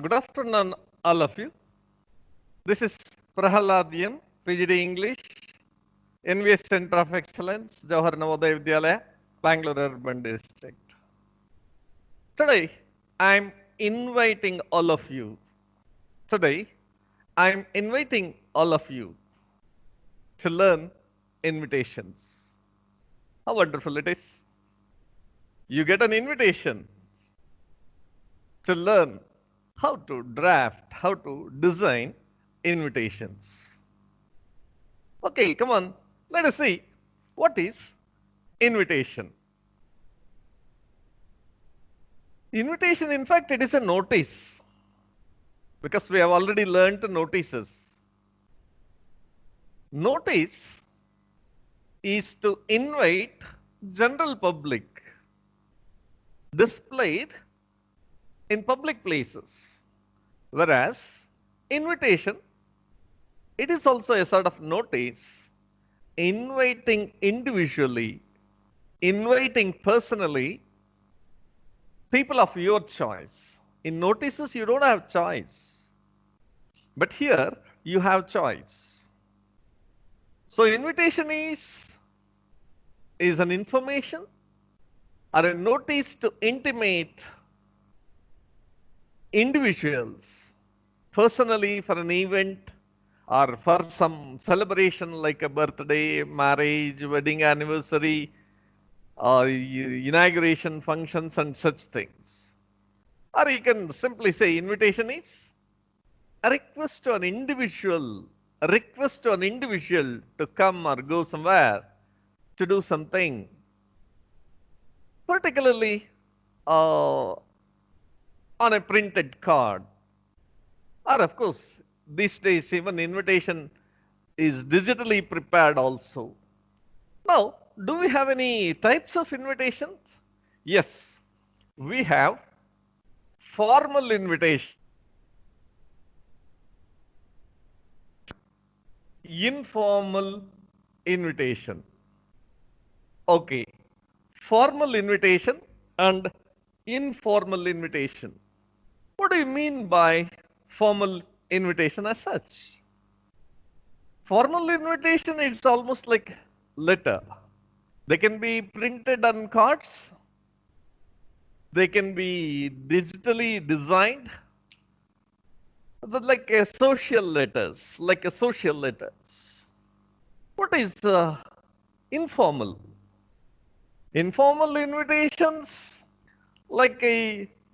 Good afternoon, all of you. This is Prahaladian, PGD English, NVS Center of Excellence, Jawahar Navodaya Vidyalaya, Bangalore Urban District. Today, I'm inviting all of you. Today, I'm inviting all of you to learn invitations. How wonderful it is. You get an invitation to learn how to draft, how to design invitations. Okay, come on. Let us see what is invitation. Invitation, in fact, it is a notice because we have already learned notices. Notice is to invite general public displayed in public places, whereas invitation, it is also a sort of notice inviting individually, inviting personally people of your choice. In notices, you don't have choice. But here, you have choice. So invitation is an information or a notice to intimate individuals personally for an event or for some celebration like a birthday, marriage, wedding anniversary, or inauguration functions and such things. Or you can simply say invitation is a request to an individual, to come or go somewhere to do something. Particularly on a printed card. Or of course, these days even invitation is digitally prepared also. Now, do we have any types of invitations? Yes, we have formal invitation, informal invitation. Okay, formal invitation and informal invitation. What do you mean by formal invitation as such? Formal invitation, it's almost like letter. They can be printed on cards. They can be digitally designed, but like a social letters, What is informal? Informal invitations,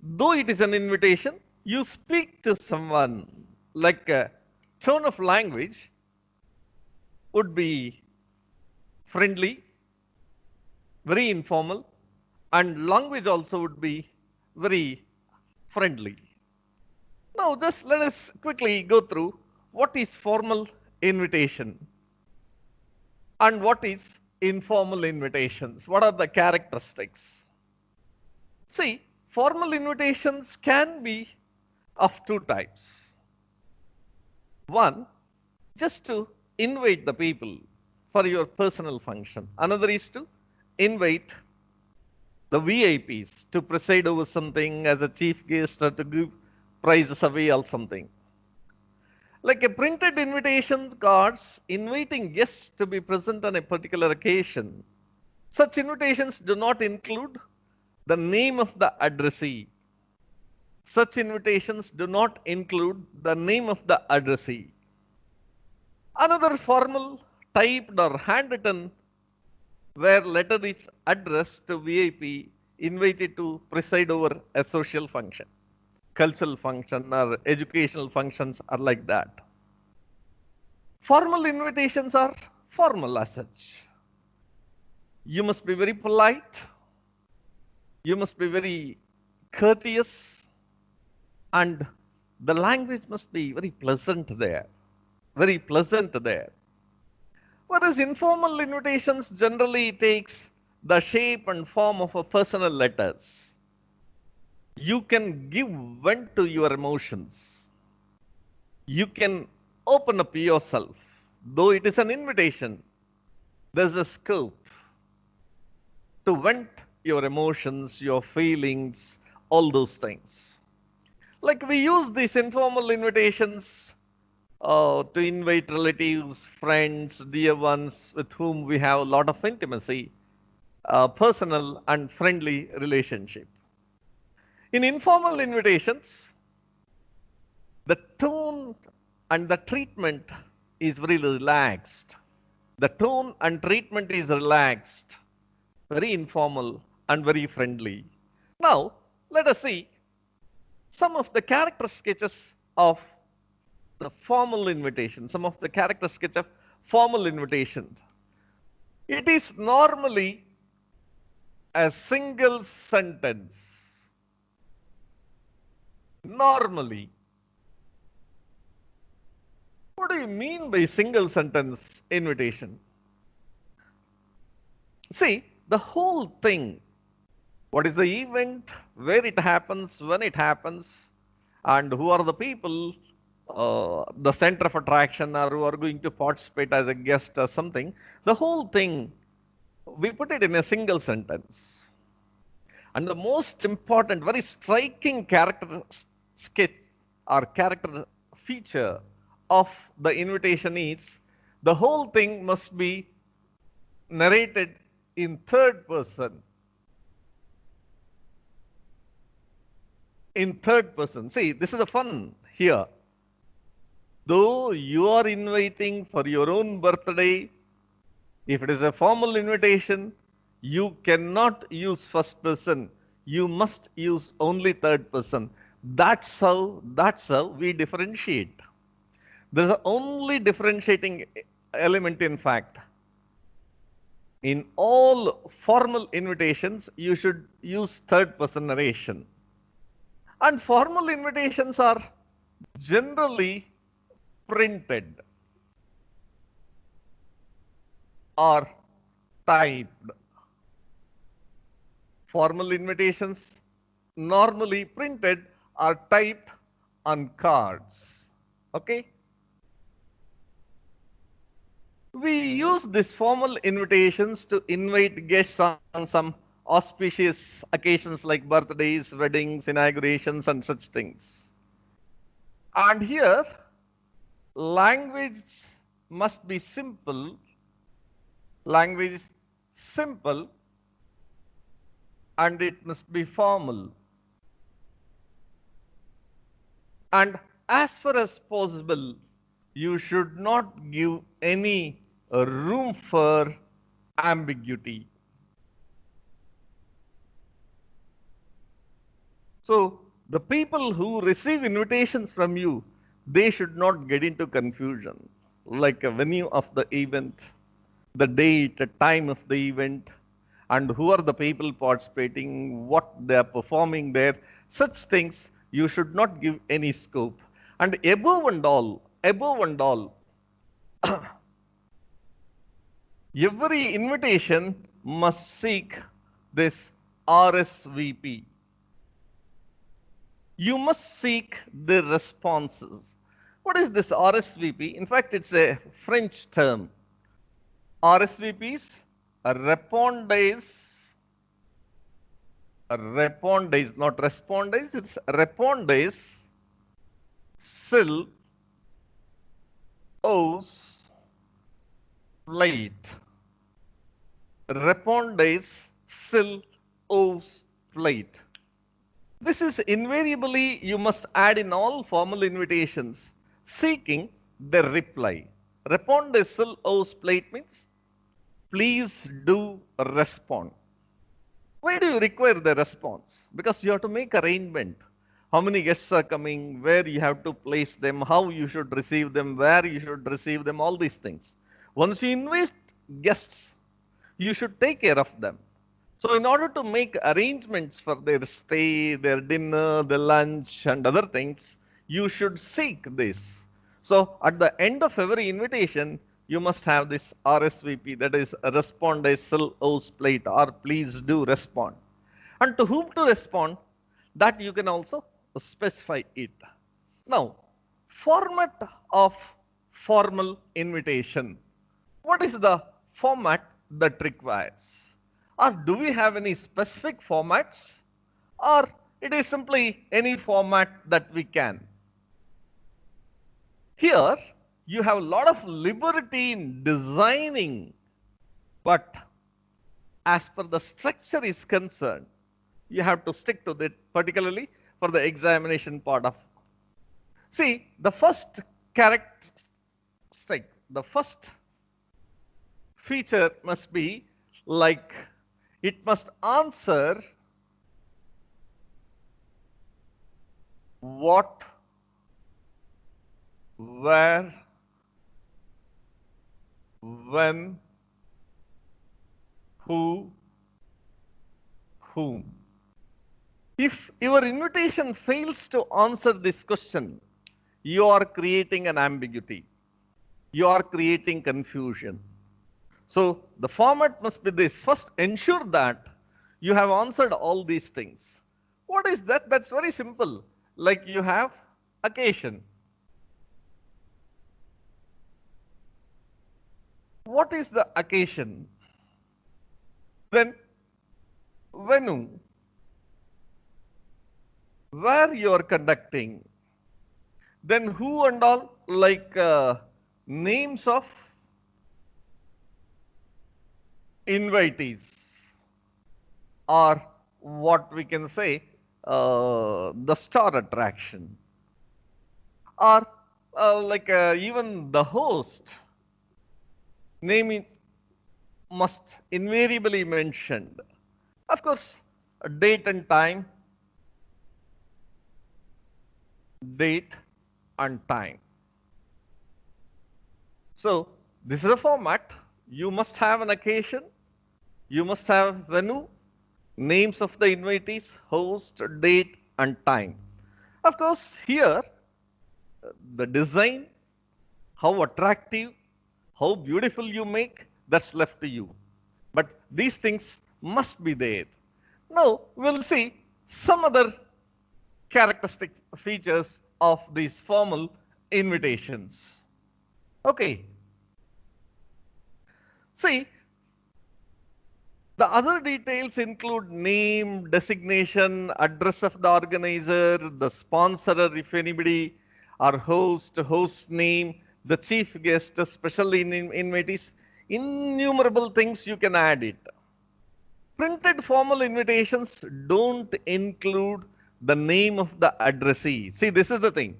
though it is an invitation, you speak to someone like a tone of language would be friendly, very informal, and language also would be very friendly. Now, just let us quickly go through what is formal invitation and what is informal invitations. What are the characteristics? See, formal invitations can be of two types. One, just to invite the people for your personal function. Another is to invite the VIPs to preside over something as a chief guest or to give prizes away or something. Like a printed invitation cards inviting guests to be present on a particular occasion. Such invitations do not include the name of the addressee. Such invitations do not include the name of the addressee. Another formal, typed or handwritten where letter is addressed to VIP invited to preside over a social function, cultural function or educational functions are like that. Formal invitations are formal as such. You must be very polite. You must be very courteous. And the language must be very pleasant there. Very pleasant there. Whereas informal invitations generally takes the shape and form of a personal letters. You can give vent to your emotions. You can open up yourself. Though it is an invitation, there's a scope to vent your emotions, your feelings, all those things. Like we use these informal invitations to invite relatives, friends, dear ones with whom we have a lot of intimacy, personal and friendly relationship. In informal invitations, the tone and the treatment is very relaxed. The tone and treatment is relaxed, very informal and very friendly. Now, let us see some of the character sketches of the formal invitation, some of the character sketch of formal invitation. It is normally a single sentence. Normally. What do you mean by single sentence invitation? See, the whole thing, what is the event, where it happens, when it happens, and who are the people, the center of attraction, or who are going to participate as a guest or something, the whole thing, we put it in a single sentence. And the most important, very striking character sketch or character feature of the invitation is the whole thing must be narrated in third person. In third person. See, this is the fun here. Though you are inviting for your own birthday, if it is a formal invitation, you cannot use first person. You must use only third person. That's how we differentiate. There's a only differentiating element in fact. In all formal invitations, you should use third person narration. And formal invitations are generally printed or typed. Formal invitations normally printed or typed on cards. Okay? We use these formal invitations to invite guests on some auspicious occasions like birthdays, weddings, inaugurations, and such things. And here, language must be simple, language simple, and it must be formal. And as far as possible, you should not give any room for ambiguity. So the people who receive invitations from you, they should not get into confusion, like a venue of the event, the date, the time of the event, and who are the people participating, what they are performing there. Such things you should not give any scope. And above and all, every invitation must seek this RSVP. You must seek the responses. What is this RSVP? In fact, it's a French term. RSVPs, répondez, not respondez, it's répondez, sil, os, plate. Répondez, sil, os, plate. This is invariably you must add in all formal invitations, seeking the reply. Répondez, sil, os, plate means please do respond. Why do you require the response? Because you have to make arrangement. How many guests are coming, where you have to place them, how you should receive them, where you should receive them, all these things. Once you invite guests, you should take care of them. So in order to make arrangements for their stay, their dinner, their lunch and other things, you should seek this. So at the end of every invitation, you must have this RSVP, that is respond as sil os plate, or please do respond. And to whom to respond, that you can also specify it. Now, format of formal invitation. What is the format that requires? Or do we have any specific formats? Or it is simply any format that we can. Here, you have a lot of liberty in designing, but as per the structure is concerned, you have to stick to it, particularly for the examination part of. See, the first characteristic, the first feature must be like it must answer what, where, when, who, whom. If your invitation fails to answer this question, you are creating an ambiguity. You are creating confusion. So the format must be this. First, ensure that you have answered all these things. What is that? That's very simple. Like you have occasion. What is the occasion? Then venue, where you are conducting. Then who and all, like names of invitees, or what we can say, the star attraction, or like even the host name is must invariably mentioned. Of course, date and time, date and time. So this is a format. You must have an occasion. You must have venue, names of the invitees, host, date, and time. Of course, here the design, how attractive, how beautiful you make, that's left to you. But these things must be there. Now we'll see some other characteristic features of these formal invitations. Okay. See, the other details include name, designation, address of the organizer, the sponsorer, if anybody, our host, host name, the chief guest, special invitees, innumerable things you can add it. Printed formal invitations don't include the name of the addressee. See, this is the thing.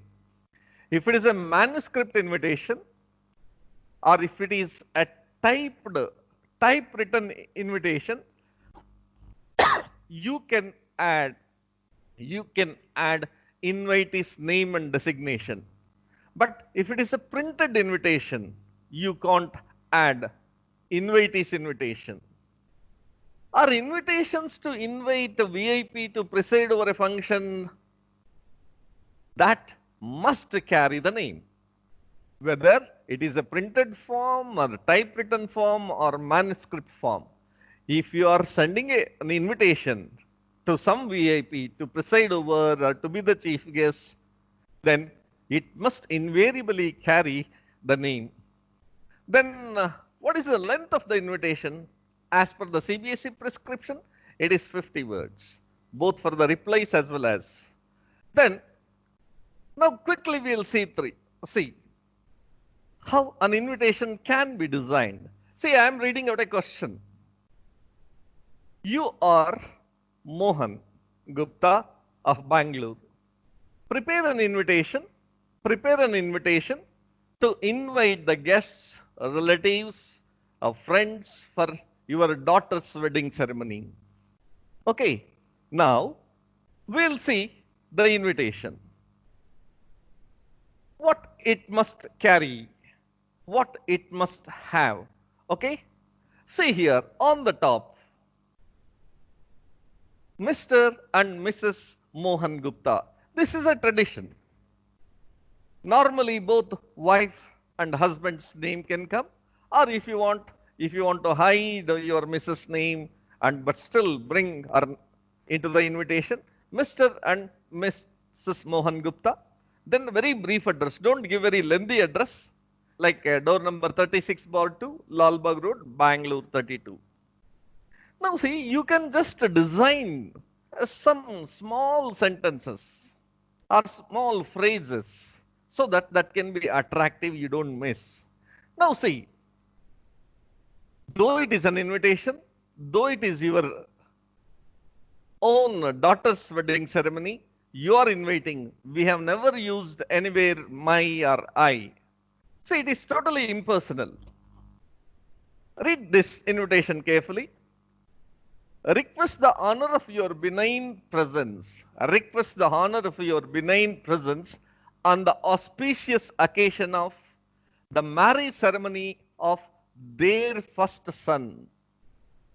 If it is a manuscript invitation, or if it is a typewritten invitation, you can add invitee's name and designation. But if it is a printed invitation, you can't add invitee's invitation. Are invitations to invite a VIP to preside over a function that must carry the name, whether it is a printed form or a typewritten form or manuscript form. If you are sending an invitation to some VIP to preside over or to be the chief guest, then it must invariably carry the name. Then what is the length of the invitation? As per the CBSE prescription, it is 50 words, both for the replies as well as. Then, now quickly we'll see how an invitation can be designed. See, I am reading out a question. You are Mohan Gupta of Bangalore. Prepare an invitation to invite the guests, relatives, or friends for your daughter's wedding ceremony. Okay, now we'll see the invitation. What it must carry, what it must have. Okay, see here on the top, Mr. and Mrs. Mohan Gupta. This is a tradition. Normally both wife and husband's name can come, or if you want to hide your Mrs. name and but still bring her into the invitation, Mr. and Mrs. Mohan Gupta. Then very brief address. Don't give very lengthy address, like door number 36/2, Lalbagh Road, Bangalore 32. Now see, you can just design some small sentences or small phrases so that that can be attractive, you don't miss. Now see, though it is an invitation, though it is your own daughter's wedding ceremony, you are inviting. We have never used anywhere my or I. See, it is totally impersonal. Read this invitation carefully. Request the honor of your benign presence. Request the honor of your benign presence on the auspicious occasion of the marriage ceremony of their first son.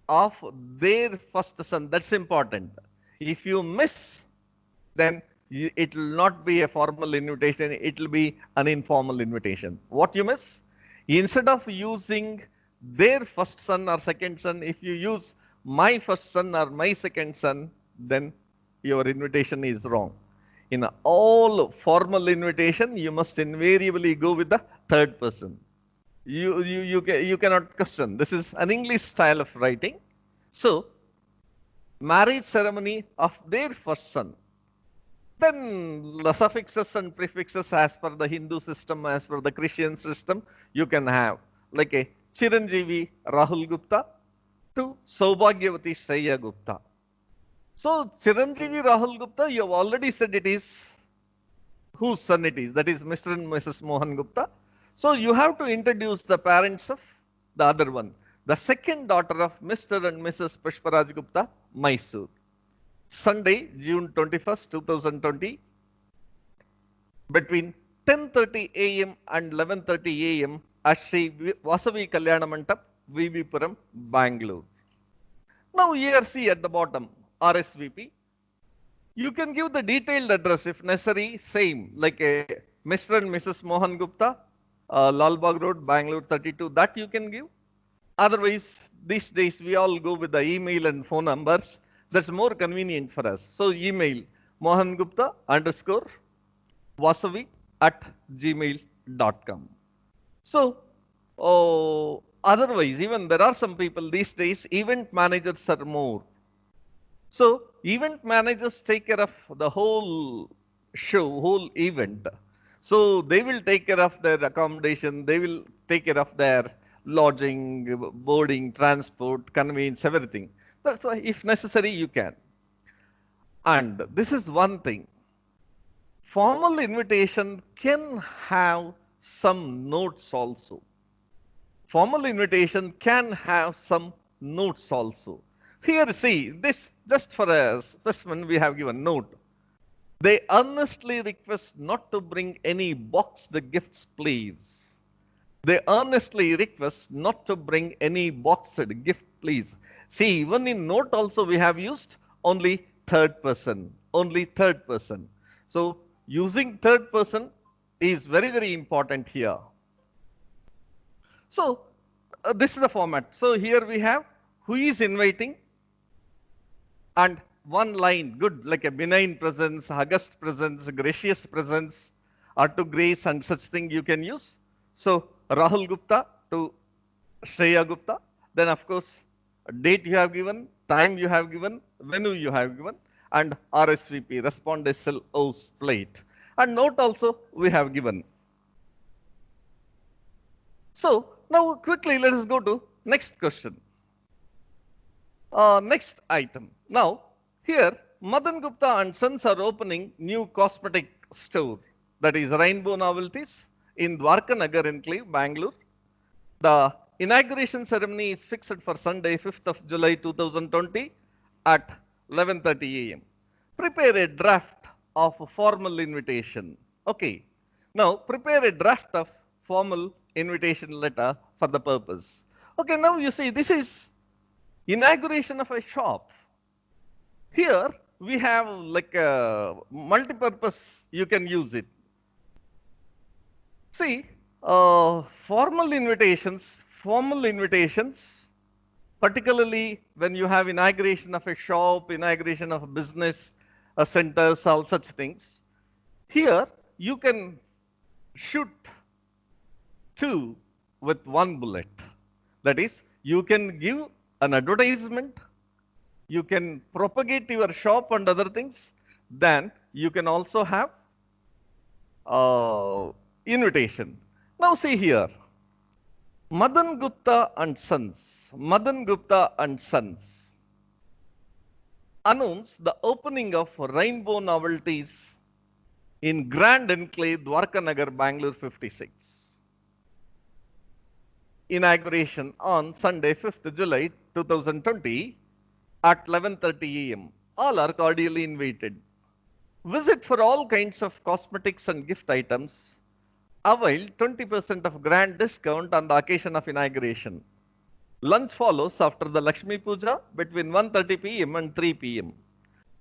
Of their first son. That's important. If you miss, then it will not be a formal invitation. It will be an informal invitation. What you miss? Instead of using their first son or second son, if you use my first son or my second son, then your invitation is wrong. In all formal invitation, you must invariably go with the third person. You cannot question. This is an English style of writing. So, marriage ceremony of their first son. Then the suffixes and prefixes as per the Hindu system, as per the Christian system, you can have like a Chiranjeevi Rahul Gupta to Saubhagyavati Shreya Gupta. So Chiranjeevi Rahul Gupta, you have already said it is whose son it is, that is Mr. and Mrs. Mohan Gupta. So you have to introduce the parents of the other one, the second daughter of Mr. and Mrs. Pushparaj Gupta, Mysore. Sunday, June 21st, 2020, between 10:30 a.m. and 11:30 a.m. at Sri Vasavi Kalyana Mandap, VB Puram, Bangalore. Now here see at the bottom, RSVP. You can give the detailed address if necessary, same like a Mr. and Mrs. Mohan Gupta, Lal Bagh Road, Bangalore 32, that you can give. Otherwise, these days we all go with the email and phone numbers. That's more convenient for us. So email mohangupta _ vasavi @gmail.com. So, otherwise, even there are some people these days, event managers are more. So, event managers take care of the whole show, whole event. So, they will take care of their accommodation, they will take care of their lodging, boarding, transport, conveyance, everything. That's why, if necessary, you can. And this is one thing. Formal invitation can have some notes also. Formal invitation can have some notes also. Here, see, this just for a specimen, we have given note. They earnestly request not to bring any boxed gifts, please. They earnestly request not to bring any boxed gift, please. See, even in note also we have used only third person, only third person. So using third person is very, very important here. So this is the format. So here we have who is inviting and one line, good, like a benign presence, august presence, gracious presence, or to grace and such thing you can use. So Rahul Gupta to Shreya Gupta. Then of course, date you have given, time you have given, venue you have given, and RSVP, respondential host plate. And note also we have given. So now quickly let us go to next question. Next item. Now here Madan Gupta and Sons are opening new cosmetic store, that is Rainbow Novelties in Dwarka Nagar Enclave, Bangalore. The inauguration ceremony is fixed for Sunday, 5th of July 2020 at 11:30 a.m. Prepare a draft of a formal invitation. Okay. Now prepare a draft of formal invitation letter for the purpose. Okay, now you see this is inauguration of a shop. Here we have like a multi-purpose, you can use it. See, formal invitations, particularly when you have inauguration of a shop, inauguration of a business, centers, all such things. Here you can shoot two with one bullet. That is, you can give an advertisement you can propagate your shop and other things, then you can also have invitation. Now see here, Madan Gupta and Sons, Madan Gupta and Sons announced the opening of Rainbow Novelties in Grand Enclave, Dwarka Nagar, Bangalore 56. Inauguration on Sunday, 5th July 2020 at 11:30 a.m. All are cordially invited. Visit for all kinds of cosmetics and gift items. Avail 20% of grand discount on the occasion of inauguration. Lunch follows after the Lakshmi Puja between 1:30 p.m. and 3 p.m.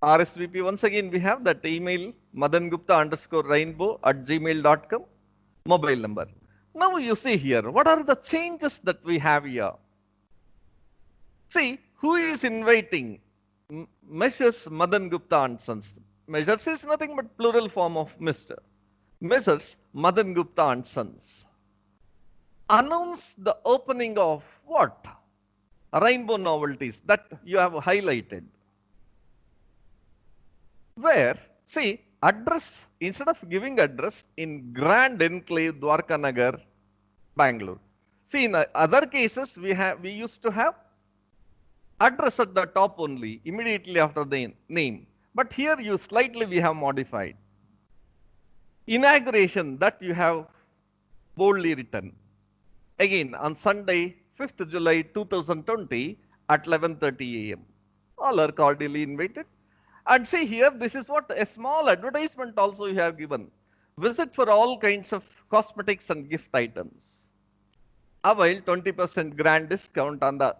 RSVP, once again we have that email madangupta_rainbow@gmail.com, mobile number. Now you see here, what are the changes that we have here? See, who is inviting? Messrs. Madan Gupta and Sons. Messrs is nothing but plural form of Mr. Messrs. Madan Gupta and Sons announce the opening of what? Rainbow Novelties that you have highlighted. Where, see, address, instead of giving address in Grand Enclave, Dwarka Nagar, Bangalore. See, in other cases, we used to have address at the top only, immediately after the name. But here we have modified. Inauguration, that you have boldly written. Again, on Sunday, 5th July 2020 at 11:30 a.m. All are cordially invited. And see here, this is what a small advertisement also you have given. Visit for all kinds of cosmetics and gift items. Avail 20% grand discount on the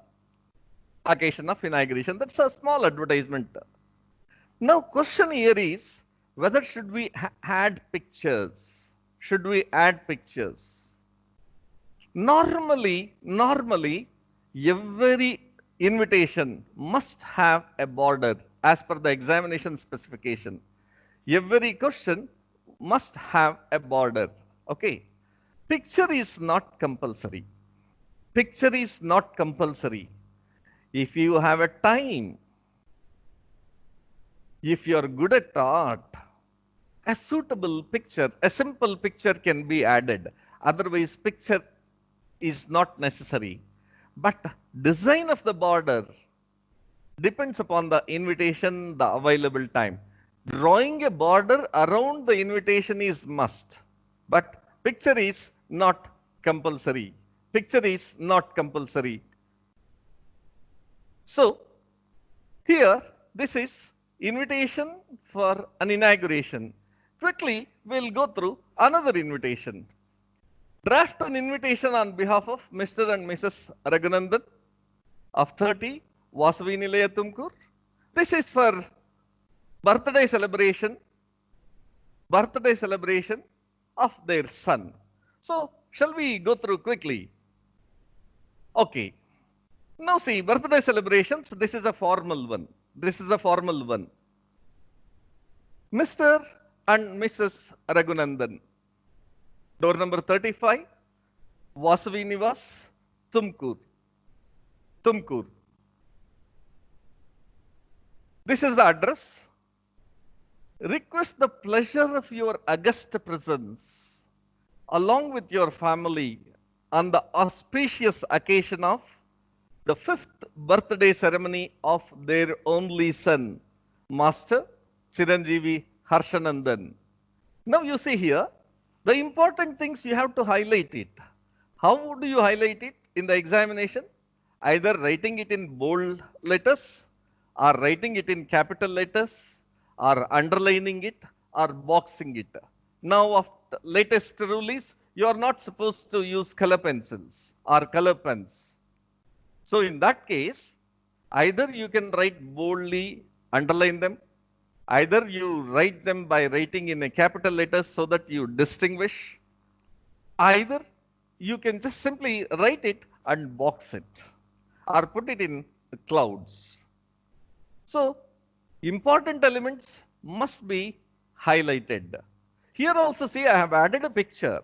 occasion of inauguration. That's a small advertisement. Now, question here is whether should we add pictures? Should we add pictures? Normally, every invitation must have a border as per the examination specification. Every question must have a border. Okay. Picture is not compulsory. Picture is not compulsory. If you have a time, if you are good at art, a suitable picture, a simple picture can be added. Otherwise, picture is not necessary. But design of the border depends upon the invitation, the available time. Drawing a border around the invitation is must, but picture is not compulsory. Picture is not compulsory. So, here, this is invitation for an inauguration. Quickly, we'll go through another invitation. Draft an invitation on behalf of Mr. and Mrs. Raghunandan of 30 Vasavi Nilaya Tumkur. This is for birthday celebration of their son. So, shall we go through quickly? Okay. Now see, birthday celebrations, this is a formal one. This is a formal one. Mr. and Mrs. Raghunandan. Door number 35, Vasavi Nivas, Tumkur. This is the address. Request the pleasure of your august presence along with your family on the auspicious occasion of the 5th birthday ceremony of their only son, Master Chiranjeevi Harshanandan. Now you see here, the important things you have to highlight it. How do you highlight it in the examination? Either writing it in bold letters, or writing it in capital letters, or underlining it, or boxing it. Now, of the latest rule is, you are not supposed to use color pencils or color pens. So in that case, either you can write boldly, underline them, either you write them by writing in a capital letters so that you distinguish, either you can just simply write it and box it or put it in the clouds. So important elements must be highlighted. Here also see, I have added a picture,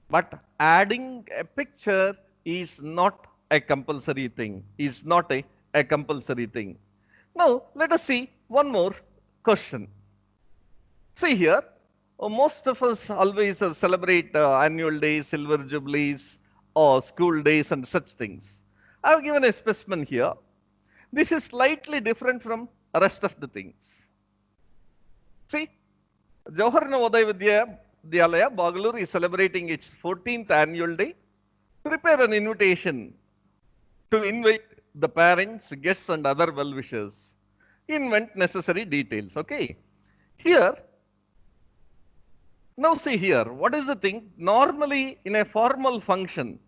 but adding a picture is not a compulsory thing, is not a compulsory thing. Now, let us see one more question. See here, most of us always celebrate annual days, silver jubilees, or school days and such things. I have given a specimen here. This is slightly different from the rest of the things. See, Jawahar Navodaya Vidyalaya, Bangalore is celebrating its 14th annual day. Prepare an invitation to invite the parents, guests, and other well-wishers. Invent necessary details. Okay. Here, now see here, what is the thing? Normally, in a formal function,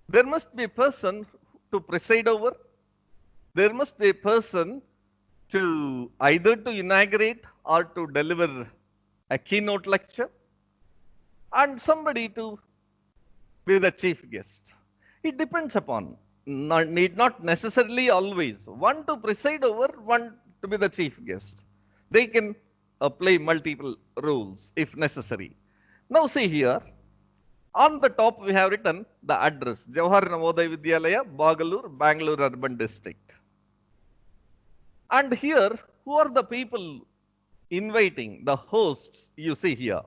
there must be a person to preside over. There must be a person to either to inaugurate or to deliver a keynote lecture, and somebody to be the chief guest. It depends upon, need not necessarily always, one to preside over, one to be the chief guest. They can play multiple roles if necessary. Now see here, on the top we have written the address, Jawahar Navodaya Vidyalaya, Bangalore Urban District. And here, who are the people inviting, the hosts you see here?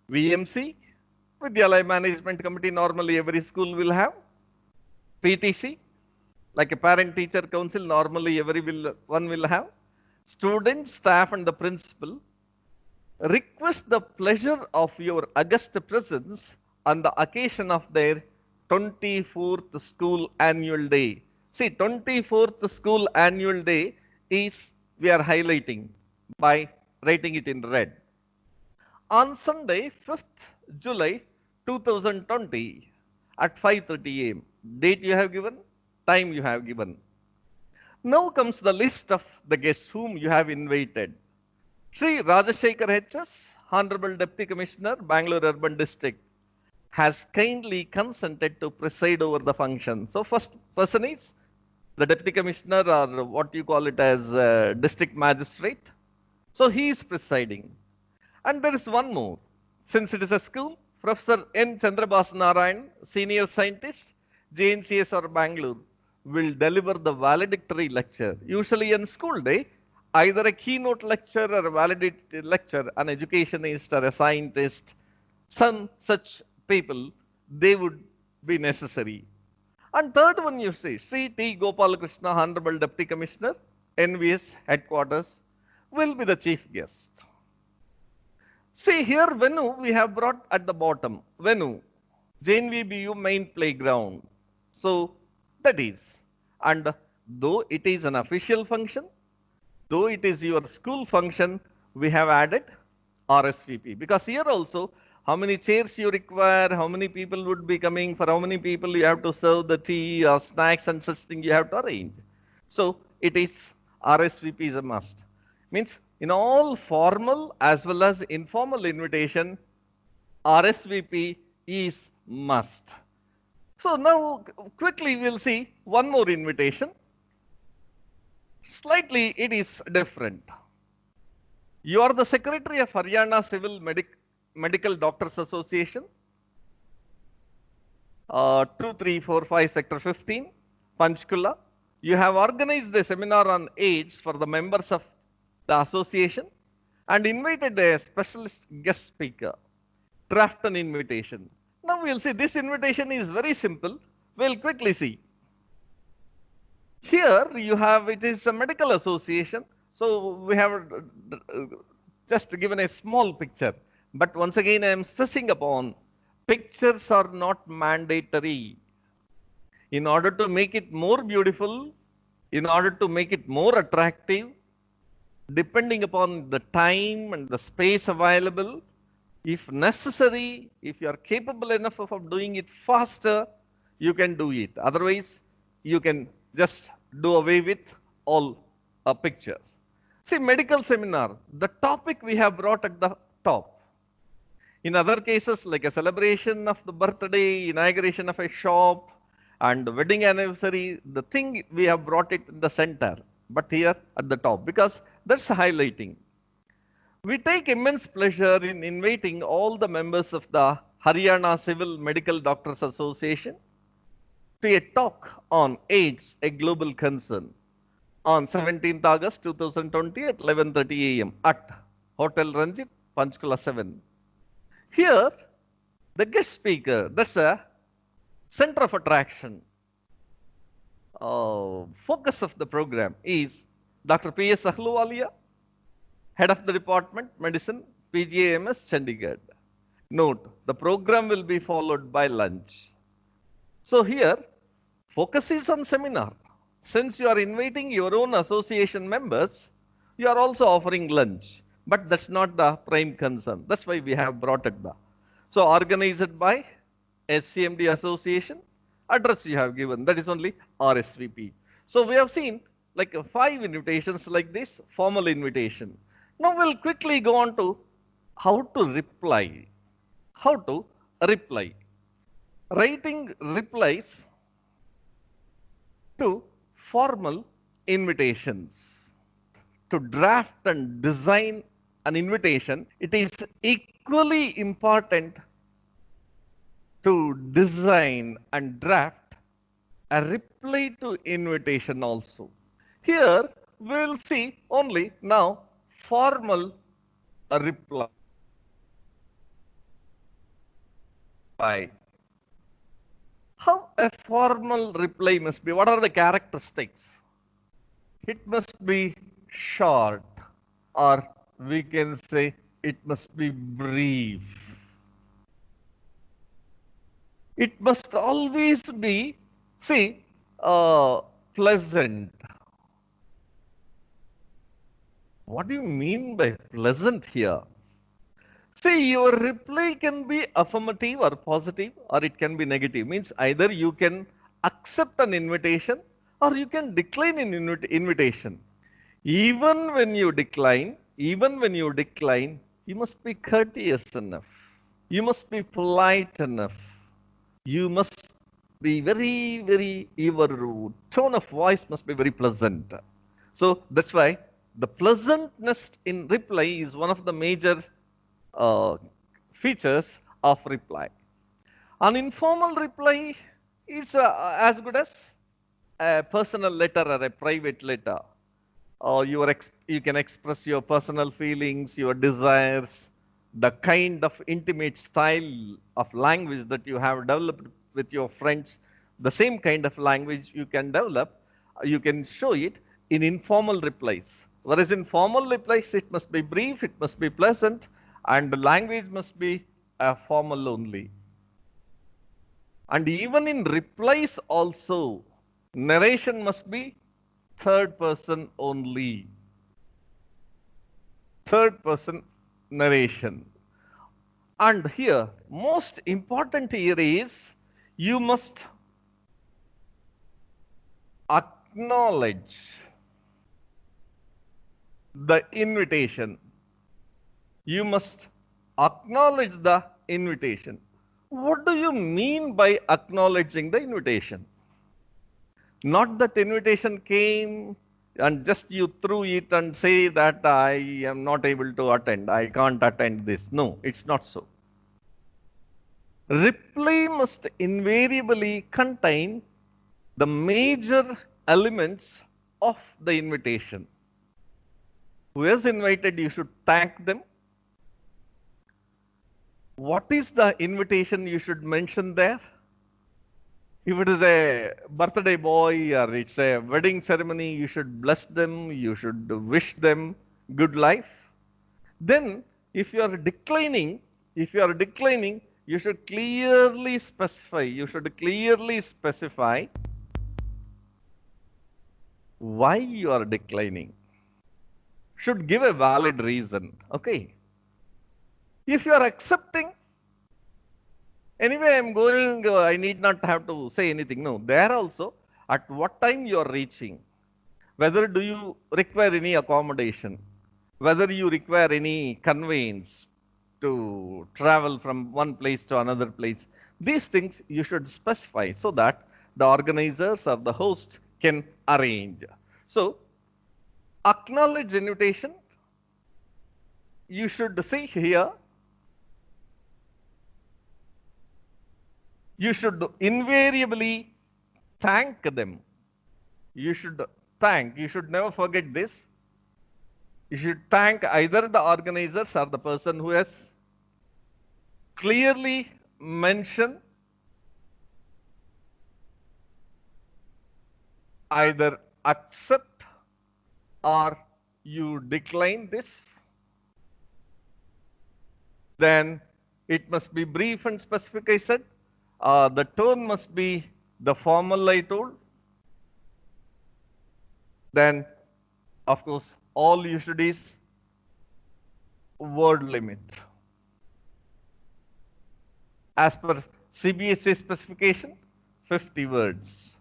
VMC, Vidyalaya Management Committee, normally every school will have. PTC, like a parent teacher council, normally one will have. Students, staff and the principal request the pleasure of your august presence on the occasion of their 24th school annual day. See, 24th school annual day is, we are highlighting by writing it in red. On Sunday, 5th July 2020 at 5:30 am. Date you have given, time you have given. Now comes the list of the guests whom you have invited. Sri Rajashekar HS, Honorable Deputy Commissioner, Bangalore Urban District, has kindly consented to preside over the function. So first person is the Deputy Commissioner, or what you call it as District Magistrate. So he is presiding. And there is one more. Since it is a school, Professor N. Chandrabas Narayan, Senior Scientist, JNCS or Bangalore, will deliver the valedictory lecture. Usually on school day, either a keynote lecture or a valedictory lecture, an educationist or a scientist, some such people, they would be necessary. And third one you see, Sri T. Gopalakrishna, Honorable Deputy Commissioner, NVS Headquarters, will be the chief guest. See here, Venu we have brought at the bottom. Venu, JNVBU main playground. So that is, and though it is an official function, though it is your school function, we have added RSVP, because here also, how many chairs you require, how many people would be coming, for how many people you have to serve the tea or snacks and such thing you have to arrange. So it is RSVP is a must. Means in all formal as well as informal invitation, RSVP is must. So now quickly we'll see one more invitation. Slightly it is different. You are the Secretary of Haryana Civil Medical Doctors Association, 2345 Sector 15, Panchkula. You have organized a seminar on AIDS for the members of the association and invited a specialist guest speaker. Draft an invitation. Now we'll see, this invitation is very simple. We'll quickly see. Here you have, it is a medical association. So we have just given a small picture. But once again, I am stressing upon, pictures are not mandatory. In order to make it more beautiful, in order to make it more attractive, depending upon the time and the space available, if necessary, if you are capable enough of doing it faster, you can do it. Otherwise, you can just do away with all pictures. See, medical seminar, the topic we have brought at the top. In other cases, like a celebration of the birthday, inauguration of a shop, and wedding anniversary, the thing we have brought it in the center, but here at the top, because that's highlighting. We take immense pleasure in inviting all the members of the Haryana Civil Medical Doctors Association to a talk on AIDS, a global concern. on 17th August 2020 at 11:30 a.m. at Hotel Ranjit, Panchkula 7. Here, the guest speaker, that's a center of attraction, focus of the program is Dr. P.S. Ahluwalia, Head of the Department, Medicine, PGIMS, Chandigarh. Note, the program will be followed by lunch. So here, focus is on seminar. Since you are inviting your own association members, you are also offering lunch. But that's not the prime concern. That's why we have brought it back. So organized by SCMD Association, address you have given, that is only RSVP. So we have seen like 5 invitations like this, formal invitation. Now we'll quickly go on to how to reply. How to reply. Writing replies to formal invitations. To draft and design an invitation, it is equally important to design and draft a reply to invitation also. Here we'll see only now formal reply. How a formal reply must be? What are the characteristics? It must be short, or we can say it must be brief. It must always be, see, pleasant. What do you mean by pleasant here? See, your reply can be affirmative or positive, or it can be negative. Means either you can accept an invitation or you can decline an invitation. Even when you decline, you must be courteous enough. You must be polite enough. You must be your tone of voice must be very pleasant. So that's why the pleasantness in reply is one of the major uh, features of reply. An informal reply is as good as a personal letter or a private letter. You can express your personal feelings, your desires, the kind of intimate style of language that you have developed with your friends, the same kind of language you can develop, you can show it in informal replies. Whereas in formal replies, it must be brief, it must be pleasant, and the language must be formal only. And even in replies also, narration must be third person only. Third person narration. And here, most important here is you must acknowledge the invitation. You must acknowledge the invitation. What do you mean by acknowledging the invitation? Not that invitation came and just you threw it and say that I am not able to attend, I can't attend this. No, it's not so. Reply must invariably contain the major elements of the invitation. Who is invited, you should thank them. What is the invitation you should mention there? If it is a birthday boy or it's a wedding ceremony, you should bless them, you should wish them good life. Then, if you are declining, you should clearly specify, why you are declining. Should give a valid reason, okay? If you are accepting, anyway, I'm going, I need not have to say anything. No, there also, at what time you are reaching, whether do you require any accommodation, whether you require any conveyance to travel from one place to another place. These things you should specify so that the organizers or the host can arrange. So, acknowledge invitation. You should say here, you should invariably thank them. You should thank, you should never forget this. You should thank either the organizers or the person who has clearly mentioned either accept or you decline this. Then it must be brief and specific, I said. The tone must be the formal, I told. Then, of course, all you should is word limit. As per CBSE specification, 50 words.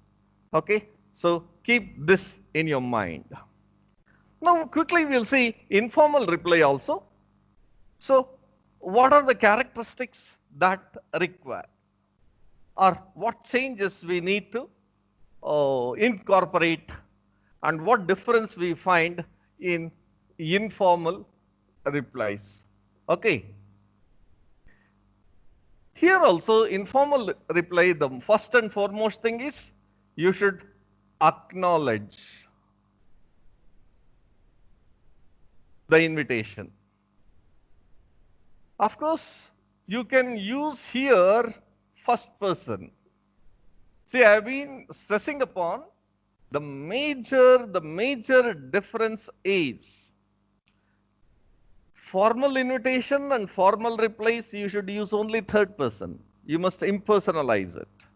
Okay, so keep this in your mind. Now, quickly we'll see informal reply also. So, what are the characteristics that require? Or what changes we need to incorporate, and what difference we find in informal replies? Okay. Here also, informal reply, the first and foremost thing is you should acknowledge the invitation. Of course, you can use here first person. See, I've been stressing upon the major difference is formal invitation and formal replies, you should use only third person. You must impersonalize it.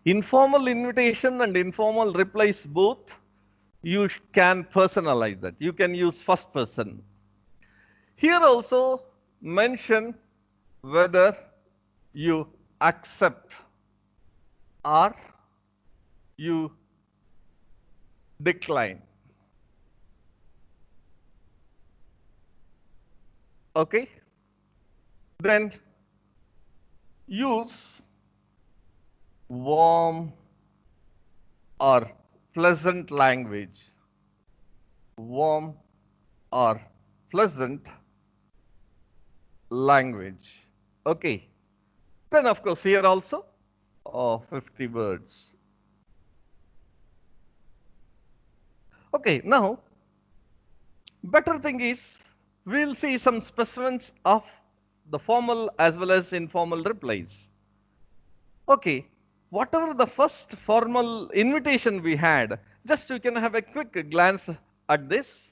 Informal invitation and informal replies both, you can personalize that. You can use first person. Here also mention whether you accept or you decline. Okay. Then use warm or pleasant language. Warm or pleasant language. Okay. Then of course here also 50 words. Okay, now better thing is we'll see some specimens of the formal as well as informal replies. Okay, whatever the first formal invitation we had, just you can have a quick glance at this.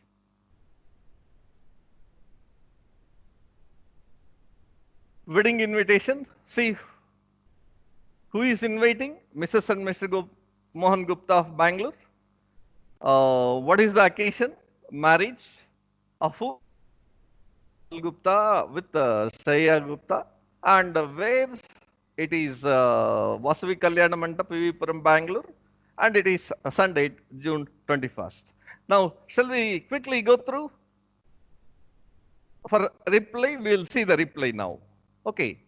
Wedding invitation. See who is inviting? Mrs. and Mr. Mohan Gupta of Bangalore. What is the occasion? Marriage of who? Gupta with Shreya Gupta. And where it is Vasavi Kalyana Mandap, Vivipuram, Bangalore. And it is Sunday, June 21st. Now, shall we quickly go through? For reply, we will see the reply now. Okay.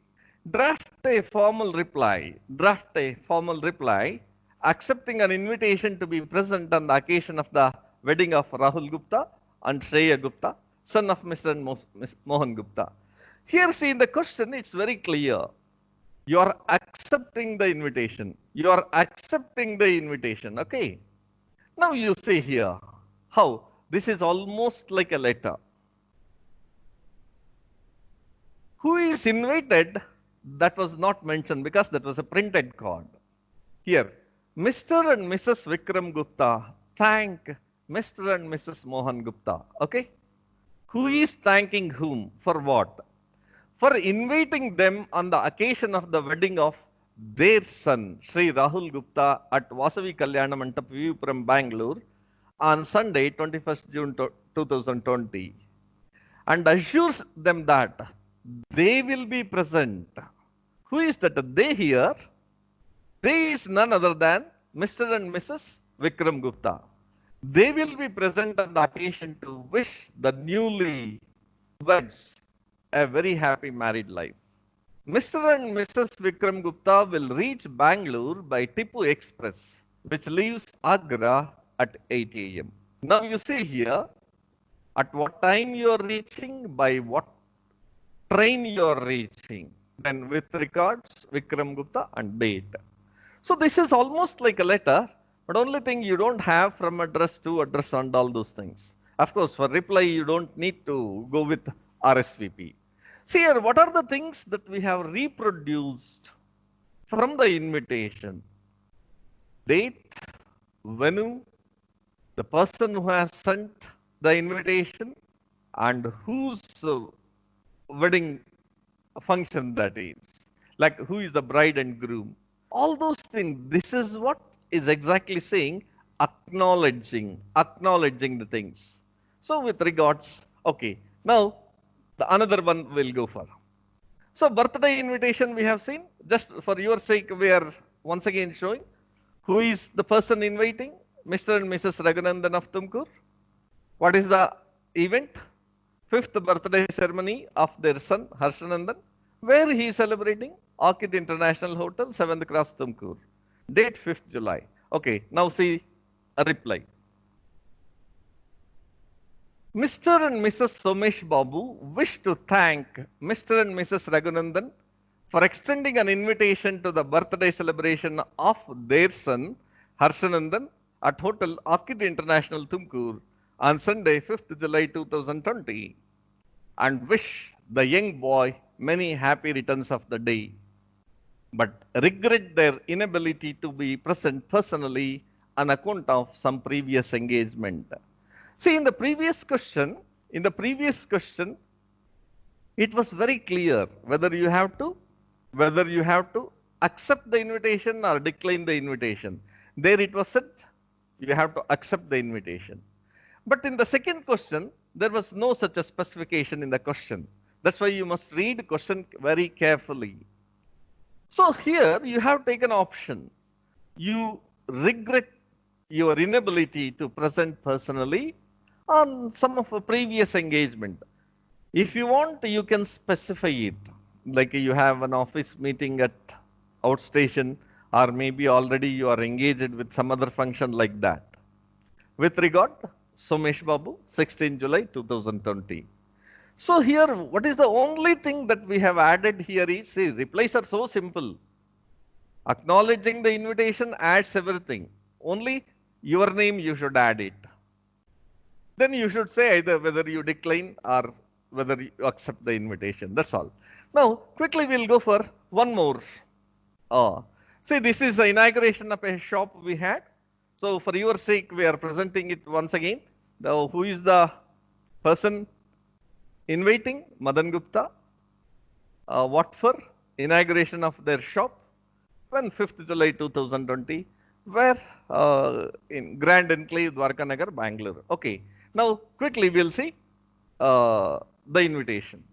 Draft a formal reply. Draft a formal reply accepting an invitation to be present on the occasion of the wedding of Rahul Gupta and Shreya Gupta, son of Mr. and Mohan Gupta. Here, see in the question, it's very clear. You are accepting the invitation. You are accepting the invitation. Okay. Now you see here how this is almost like a letter. Who is invited? That was not mentioned because that was a printed card. Here, Mr. and Mrs. Vikram Gupta thank Mr. and Mrs. Mohan Gupta. Okay. Who is thanking whom? For what? For inviting them on the occasion of the wedding of their son, Sri Rahul Gupta at Vasavi Kalyana Mandap, Vivipuram, Bangalore on Sunday, 21st June 2020, and assures them that they will be present. Who is that they here? They is none other than Mr. and Mrs. Vikram Gupta. They will be present on the occasion to wish the newly weds a very happy married life. Mr. and Mrs. Vikram Gupta will reach Bangalore by Tipu Express, which leaves Agra at 8 a.m. Now you see here, at what time you are reaching, by what train you are reaching, then with regards Vikram Gupta and date. So this is almost like a letter, But only thing you don't have from address to address and all those things. Of course, for reply, you don't need to go with RSVP. See here, what are the things that we have reproduced from the invitation? Date, venue, the person who has sent the invitation, and whose wedding function that is. Like who is the bride and groom. All those things, this is what is exactly saying acknowledging the things. So with regards, okay, now the another one will go for. So birthday invitation we have seen, just for your sake, we are once again showing who is the person inviting, Mr. and Mrs. Raghunandan of Tumkur. What is the event? Fifth birthday ceremony of their son, Harshanandan. Where he is celebrating? Orchid International Hotel, 7th Cross, Tumkur. Date 5th July. Okay, now see a reply. Mr. and Mrs. Somesh Babu wish to thank Mr. and Mrs. Raghunandan for extending an invitation to the birthday celebration of their son, Harshanandan, at Hotel Orchid International, Tumkur, on Sunday, 5th July 2020, and wish the young boy many happy returns of the day, but regret their inability to be present personally on account of some previous engagement. See, in the previous question, it was very clear whether you have to accept the invitation or decline the invitation. There it was said you have to accept the invitation. But in the second question, there was no such a specification in the question. That's why you must read the question very carefully. So here you have taken option. You regret your inability to present personally on some of a previous engagement. If you want, you can specify it. Like you have an office meeting at outstation, or maybe already you are engaged with some other function like that. With regard, Somesh Babu, 16 July 2020. So here, what is the only thing that we have added here is, see, replies are so simple. Acknowledging the invitation adds everything. Only your name you should add it. Then you should say either whether you decline or whether you accept the invitation. That's all. Now, quickly we'll go for one more. See, this is the inauguration of a shop we had. So for your sake, we are presenting it once again. Who is the person inviting? Madan Gupta. What for? Inauguration of their shop. When 5th July 2020, where in Grand Enclave, Dwarka Nagar, Bangalore. Okay. Now, quickly we'll see the invitation.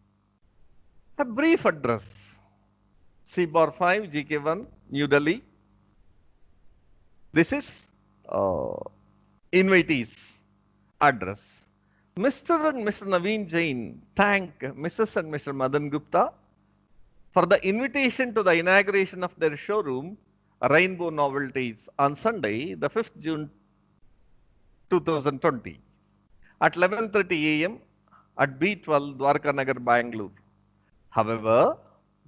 A brief address. C bar 5, GK1, New Delhi. This is invitees address. Mr. and Mr. Naveen Jain thank Mrs. and Mr. Madan Gupta for the invitation to the inauguration of their showroom, Rainbow Novelties, on Sunday, the 5th June 2020 at 11:30 a.m. at B12 Dwarka Nagar, Bangalore. However,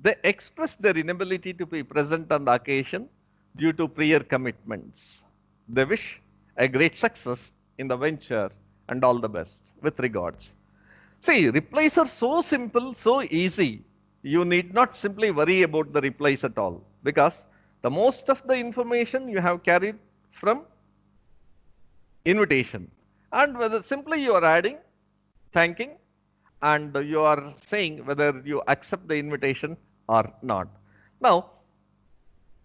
they expressed their inability to be present on the occasion due to prior commitments. They wish a great success in the venture and all the best. With regards. See, replies are so simple, so easy. You need not simply worry about the replies at all, because the most of the information you have carried from invitation, and whether simply you are adding, thanking, and you are saying whether you accept the invitation or not. Now,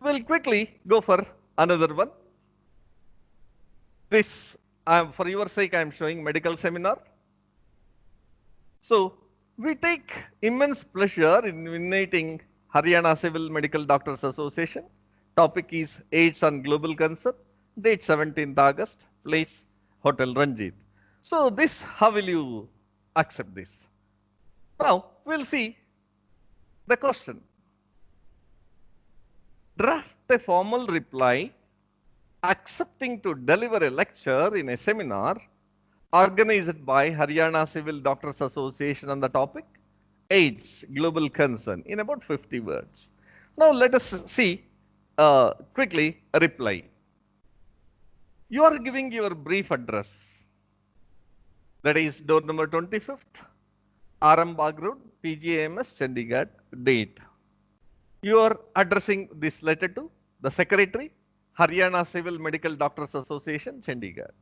we'll quickly go for another one. This, for your sake, I am showing medical seminar. So, we take immense pleasure in inviting Haryana Civil Medical Doctors Association. Topic is AIDS and Global Concern. Date 17th August. Place Hotel Ranjit. So, this, how will you accept this? Now, we'll see the question. Draft a formal reply accepting to deliver a lecture in a seminar organized by Haryana Civil Doctors Association on the topic AIDS Global Concern in about 50 words. Now let us see quickly a reply. You are giving your brief address. That is door number 25th, Arambagh Road, PGIMS, Chandigarh, date. You are addressing this letter to the Secretary, Haryana Civil Medical Doctors Association, Chandigarh.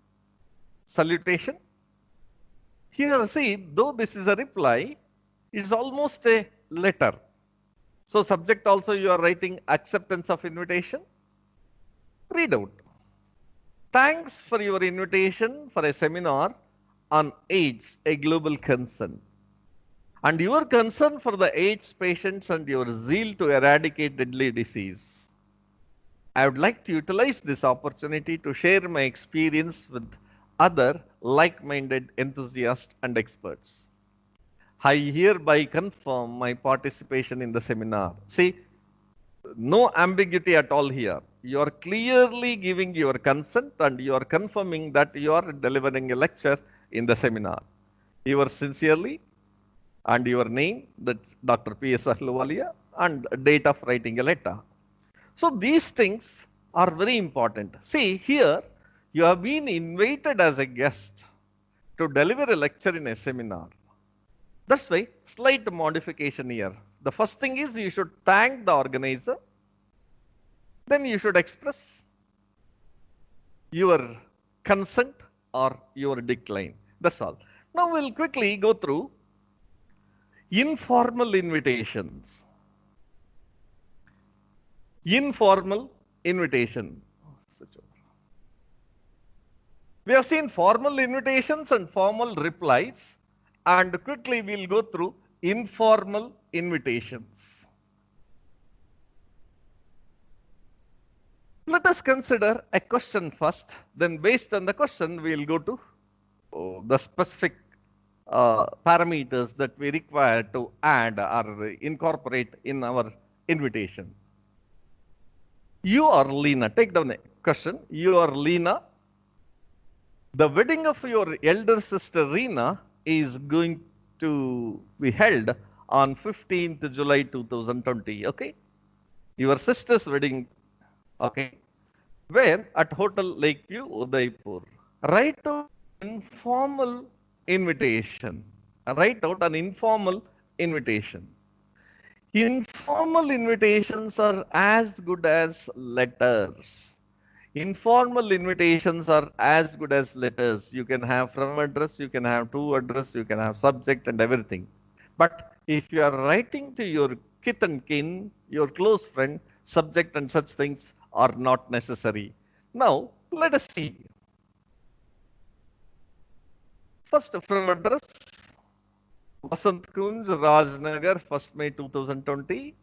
Salutation. Here, see, though this is a reply, it's almost a letter. So, subject also you are writing acceptance of invitation. Read out. Thanks for your invitation for a seminar on AIDS, a global concern, and your concern for the AIDS patients and your zeal to eradicate deadly disease. I would like to utilize this opportunity to share my experience with other like-minded enthusiasts and experts. I hereby confirm my participation in the seminar. See, no ambiguity at all here. You are clearly giving your consent and you are confirming that you are delivering a lecture in the seminar. You are sincerely and your name, that's Dr. P.S. Ahluwalia, and date of writing a letter. So these things are very important. See, here you have been invited as a guest to deliver a lecture in a seminar. That's why slight modification here. The first thing is you should thank the organizer. Then you should express your consent or your decline. That's all. Now we'll quickly go through informal invitations. Informal invitation. We have seen formal invitations and formal replies, and quickly we'll go through informal invitations. Let us consider a question first, then based on the question we'll go to the specific parameters that we require to add or incorporate in our invitation. You are Lena. Take down a question. You are Lena. The wedding of your elder sister Reena is going to be held on 15th July 2020. Okay. Your sister's wedding. Okay. Where? At Hotel Lakeview, Udaipur. Write out informal invitation. Write out an informal invitation. Informal invitations are as good as letters. Informal invitations are as good as letters. You can have from address, you can have to address, you can have subject and everything. But if you are writing to your kith and kin, your close friend, subject and such things are not necessary. Now, let us see. First, from address, Vasant Kunj, Rajnagar, 1st May 2020.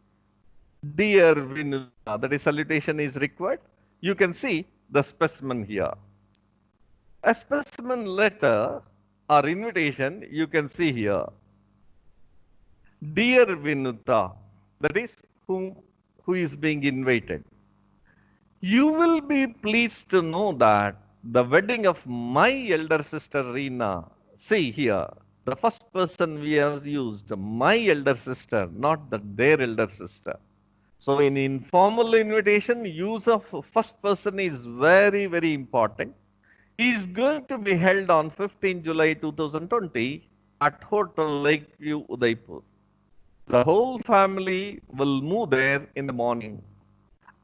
Dear Vinuta, that is salutation is required. You can see the specimen here. A specimen letter or invitation you can see here. Dear Vinuta, that is who is being invited. You will be pleased to know that the wedding of my elder sister Reena, see here, the first person we have used, my elder sister, not their elder sister. So in informal invitation, use of first person is very, very important. He is going to be held on 15 July 2020 at Hotel Lakeview, Udaipur. The whole family will move there in the morning.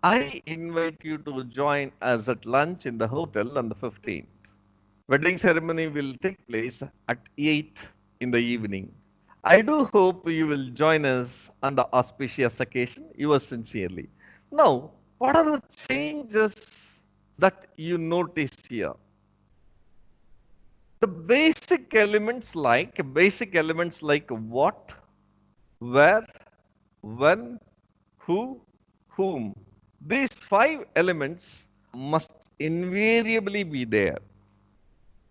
I invite you to join us at lunch in the hotel on the 15th. Wedding ceremony will take place at 8 in the evening. I do hope you will join us on the auspicious occasion. Yours sincerely. Now, what are the changes that you notice here? The basic elements like what, where, when, who, whom. These 5 elements must invariably be there.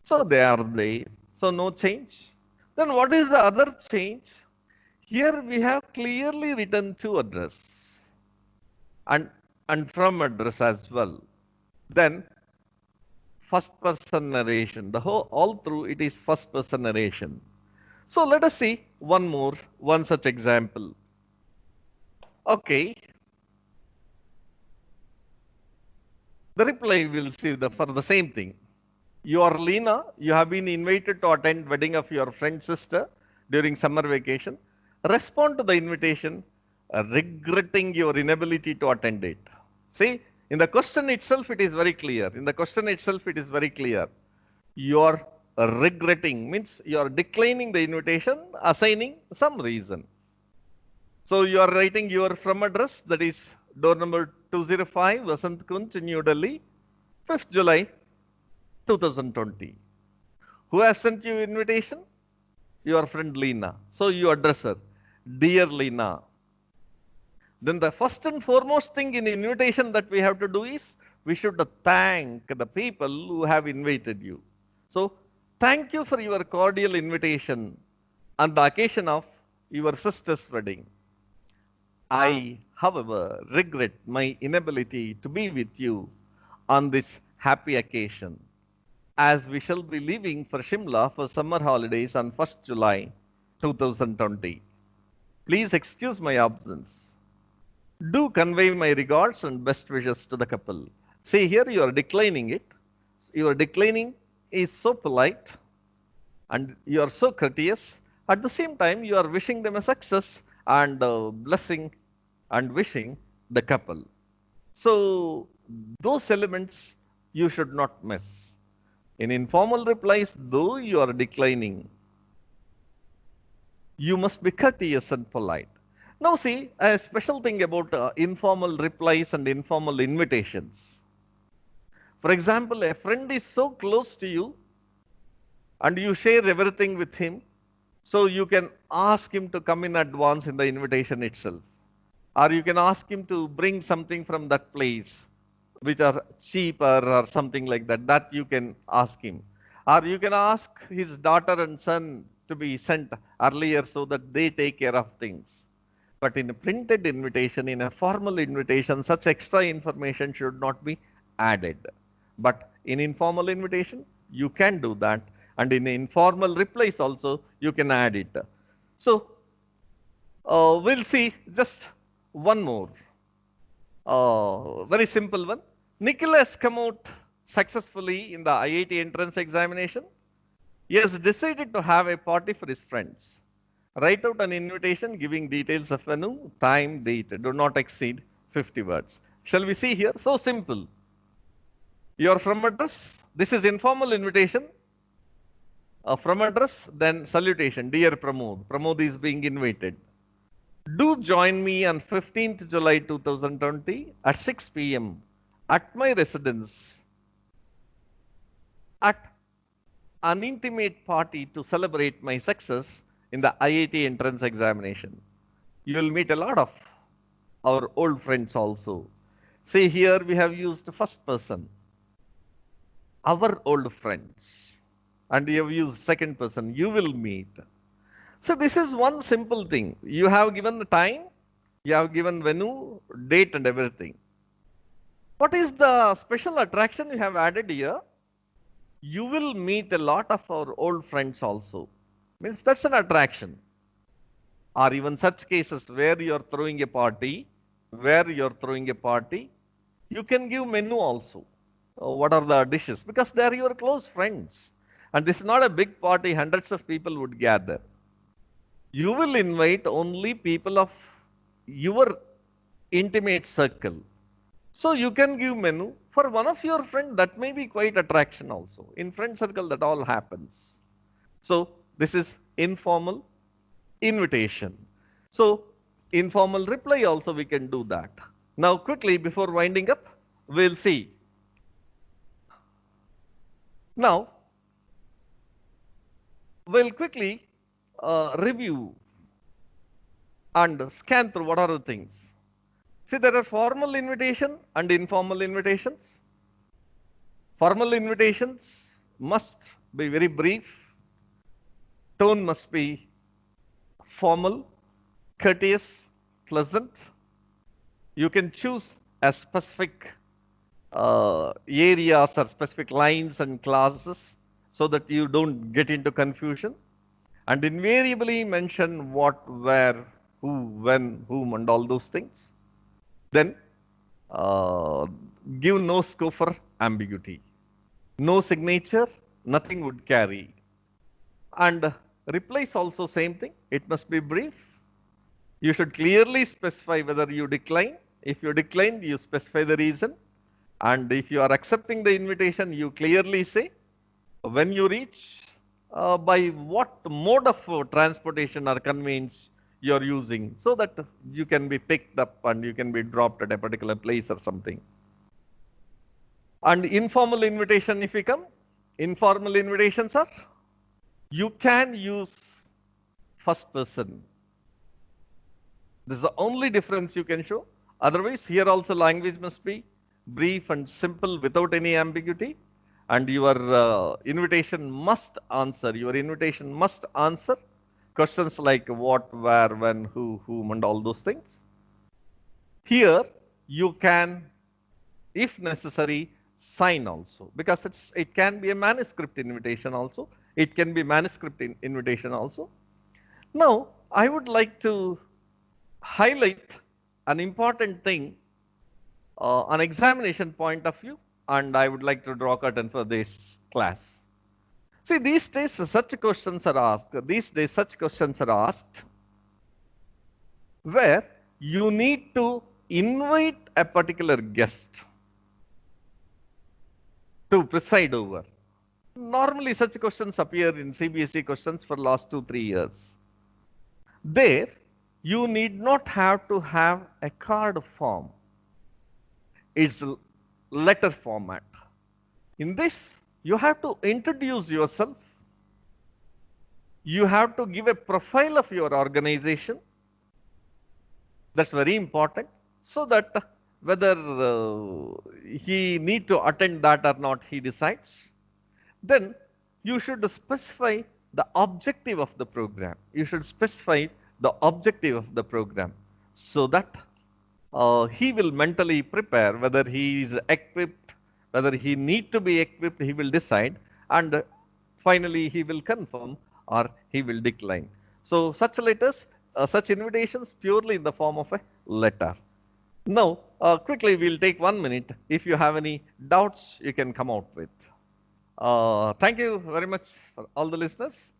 So they are there. So no change. Then what is the other change? Here we have clearly written to address and from address as well. Then first person narration. The whole all through it is first person narration. So let us see one such example. Okay. The reply will see for the same thing. You are Lena, you have been invited to attend wedding of your friend's sister during summer vacation. Respond to the invitation, regretting your inability to attend it. See, in the question itself, it is very clear. In the question itself, it is very clear. You are regretting, means you are declining the invitation, assigning some reason. So you are writing your from address, that is door number 205, Vasant Kunj, New Delhi, 5th July 2020. Who has sent you invitation? Your friend Lena. So you address her, dear Lena. Then the first and foremost thing in invitation that we have to do is we should thank the people who have invited you. So thank you for your cordial invitation on the occasion of your sister's wedding. I, however, regret my inability to be with you on this happy occasion, as we shall be leaving for Shimla for summer holidays on 1st July 2020. Please excuse my absence. Do convey my regards and best wishes to the couple. See, here you are declining it. Your declining is so polite and you are so courteous. At the same time, you are wishing them a success and blessing and wishing the couple. So, those elements you should not miss. In informal replies, though you are declining, you must be courteous and polite. Now, see, a special thing about informal replies and informal invitations. For example, a friend is so close to you and you share everything with him, so you can ask him to come in advance in the invitation itself. Or you can ask him to bring something from that place, which are cheaper or something like that, that you can ask him. Or you can ask his daughter and son to be sent earlier so that they take care of things. But in a printed invitation, in a formal invitation, such extra information should not be added. But in informal invitation, you can do that. And in informal replies also, you can add it. So, we'll see just one more. Very simple one. Nikhil has come out successfully in the IIT entrance examination. He has decided to have a party for his friends. Write out an invitation giving details of venue, time, date. Do not exceed 50 words. Shall we see here? So simple. Your from address. This is informal invitation. From address, then salutation. Dear Pramod. Pramod is being invited. Do join me on 15th July 2020 at 6 p.m. at my residence at an intimate party to celebrate my success in the IIT entrance examination. You will meet a lot of our old friends also. See, here we have used first person, our old friends, and we have used second person, you will meet. So this is one simple thing. You have given the time, you have given venue, date and everything. What is the special attraction you have added here? You will meet a lot of our old friends also. Means that's an attraction. Or even such cases where you're throwing a party, you can give menu also. What are the dishes? Because they are your close friends. And this is not a big party, hundreds of people would gather. You will invite only people of your intimate circle. So you can give menu for one of your friend, that may be quite attraction also. In friend circle, that all happens. So this is informal invitation. So informal reply also we can do that. Now quickly before winding up, we'll see. Now, we'll quickly review and scan through what are the things. See, there are formal invitation and informal invitations. Formal invitations must be very brief. Tone must be formal, courteous, pleasant. You can choose a specific areas or specific lines and classes so that you don't get into confusion. And invariably mention what, where, who, when, whom, and all those things. Then uh, give no scope for ambiguity. No signature, nothing would carry. And replies also same thing. It must be brief. You should clearly specify whether you decline. If you decline, you specify the reason. And if you are accepting the invitation, you clearly say when you reach, by what mode of transportation or conveyance you are using, so that you can be picked up and you can be dropped at a particular place or something. And informal invitation, if we come, informal invitations are, you can use first person. This is the only difference you can show. Otherwise, here also language must be brief and simple without any ambiguity. And your invitation must answer, questions like what, where, when, who, whom, and all those things. Here, you can, if necessary, sign also, because it can be a manuscript invitation also. It can be manuscript invitation also. Now, I would like to highlight an important thing on examination point of view, and I would like to draw curtain for this class. See, these days such questions are asked where you need to invite a particular guest to preside over. Normally such questions appear in CBSE questions for last 2-3 years. There, you need not have to have a card form. It's letter format. In this, you have to introduce yourself. You have to give a profile of your organization. That's very important, so that whether he need to attend that or not, he decides. Then you should specify the objective of the program. You should specify the objective of the program, so that he will mentally prepare whether he is equipped, whether he need to be equipped, he will decide, and finally he will confirm or he will decline. So such letters, such invitations purely in the form of a letter. Now, quickly we'll take 1 minute. If you have any doubts, you can come out with. Thank you very much for all the listeners.